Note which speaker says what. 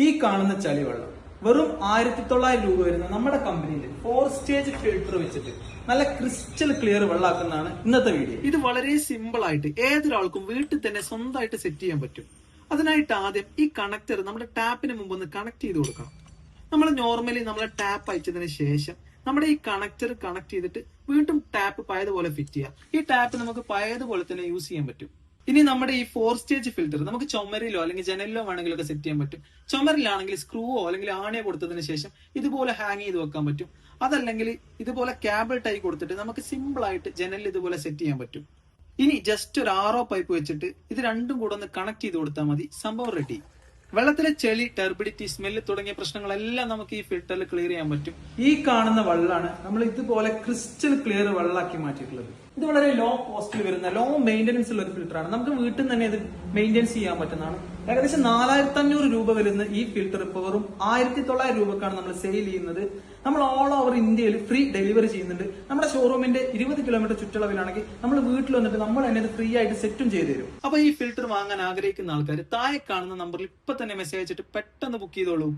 Speaker 1: ഈ കാണുന്ന ചളിവെള്ളം വെറും 1900 രൂപ വരുന്ന നമ്മുടെ കമ്പനിയിൽ 4 സ്റ്റേജ് ഫിൽട്ടർ വെച്ചിട്ട് നല്ല ക്രിസ്റ്റൽ ക്ലിയർ വെള്ളമാക്കുന്നതാണ് ഇന്നത്തെ വീഡിയോ.
Speaker 2: ഇത് വളരെ സിമ്പിൾ ആയിട്ട് ഏതൊരാൾക്കും വീട്ടിൽ തന്നെ സ്വന്തമായിട്ട് സെറ്റ് ചെയ്യാൻ പറ്റും. അതിനായിട്ട് ആദ്യം ഈ കണക്ടർ നമ്മുടെ ടാപ്പിന് മുമ്പ് ഒന്ന് കണക്ട് ചെയ്ത് കൊടുക്കണം. നമ്മൾ നോർമലി നമ്മളെ ടാപ്പ് അയച്ചതിന് ശേഷം നമ്മുടെ ഈ കണക്ടർ കണക്ട് ചെയ്തിട്ട് വീണ്ടും ടാപ്പ് പഴയതുപോലെ ഫിറ്റ് ചെയ്യാം. ഈ ടാപ്പ് നമുക്ക് പഴയതുപോലെ തന്നെ യൂസ് ചെയ്യാൻ പറ്റും. ഇനി നമ്മുടെ ഈ 4 സ്റ്റേജ് ഫിൽറ്റർ നമുക്ക് ചുമരിലോ അല്ലെങ്കിൽ ജനലിലോ വേണമെങ്കിലും ഒക്കെ സെറ്റ് ചെയ്യാൻ പറ്റും. ചുമരിലാണെങ്കിൽ സ്ക്രൂവോ അല്ലെങ്കിൽ ആണിയോ കൊടുത്തതിന് ശേഷം ഇതുപോലെ ഹാങ് ചെയ്ത് വെക്കാൻ പറ്റും. അതല്ലെങ്കിൽ ഇതുപോലെ കേബിൾ ടൈ കൊടുത്തിട്ട് നമുക്ക് സിമ്പിൾ ആയിട്ട് ജനലിൽ ഇതുപോലെ സെറ്റ് ചെയ്യാൻ പറ്റും. ഇനി ജസ്റ്റ് ഒരു RO പൈപ്പ് വെച്ചിട്ട് ഇത് രണ്ടും കൂടെ ഒന്ന് കണക്ട് ചെയ്ത് കൊടുത്താൽ മതി, സംഭവം റെഡി. വെള്ളത്തിലെ ചെളി, ടെർബിഡിറ്റി, സ്മെല്ല് തുടങ്ങിയ പ്രശ്നങ്ങളെല്ലാം നമുക്ക് ഈ ഫിൽറ്ററിൽ ക്ലിയർ ചെയ്യാൻ പറ്റും.
Speaker 1: ഈ കാണുന്ന വെള്ളമാണ് നമ്മൾ ഇതുപോലെ ക്രിസ്റ്റൽ ക്ലിയർ വെള്ളമാക്കി മാറ്റിയിട്ടുള്ളത്. ഇത് വളരെ ലോ കോസ്റ്റിൽ വരുന്ന ലോ മെയിൻ്റനൻസ് ഉള്ള ഒരു ഫിൽറ്ററാണ്. നമുക്ക് വീട്ടിൽ നിന്ന് തന്നെ ഇത് മെയിൻറ്റെയിൻസ് ചെയ്യാൻ പറ്റുന്നതാണ്. ഏകദേശം 4500 രൂപ വരുന്ന ഈ ഫിൽറ്റർ ഇപ്പോൾ വെറും 1900 രൂപക്കാണ് നമ്മൾ സെയിൽ ചെയ്യുന്നത്. നമ്മൾ ഓൾ ഓവർ ഇന്ത്യയിൽ ഫ്രീ ഡെലിവറി ചെയ്യുന്നുണ്ട്. നമ്മുടെ ഷോറൂമിന്റെ 20 കിലോമീറ്റർ ചുറ്റളവിലാണെങ്കിൽ നമ്മൾ വീട്ടിൽ വന്നിട്ട് നമ്മൾ തന്നെ ഇത് ഫ്രീ ആയിട്ട് സെറ്റും ചെയ്തു തരും.
Speaker 2: അപ്പൊ ഈ ഫിൽറ്റർ വാങ്ങാൻ ആഗ്രഹിക്കുന്ന ആൾക്കാർ താഴെ കാണുന്ന നമ്പറിൽ ഇപ്പൊ തന്നെ മെസ്സേജ് അയച്ചിട്ട് പെട്ടെന്ന് ബുക്ക് ചെയ്തോളൂ.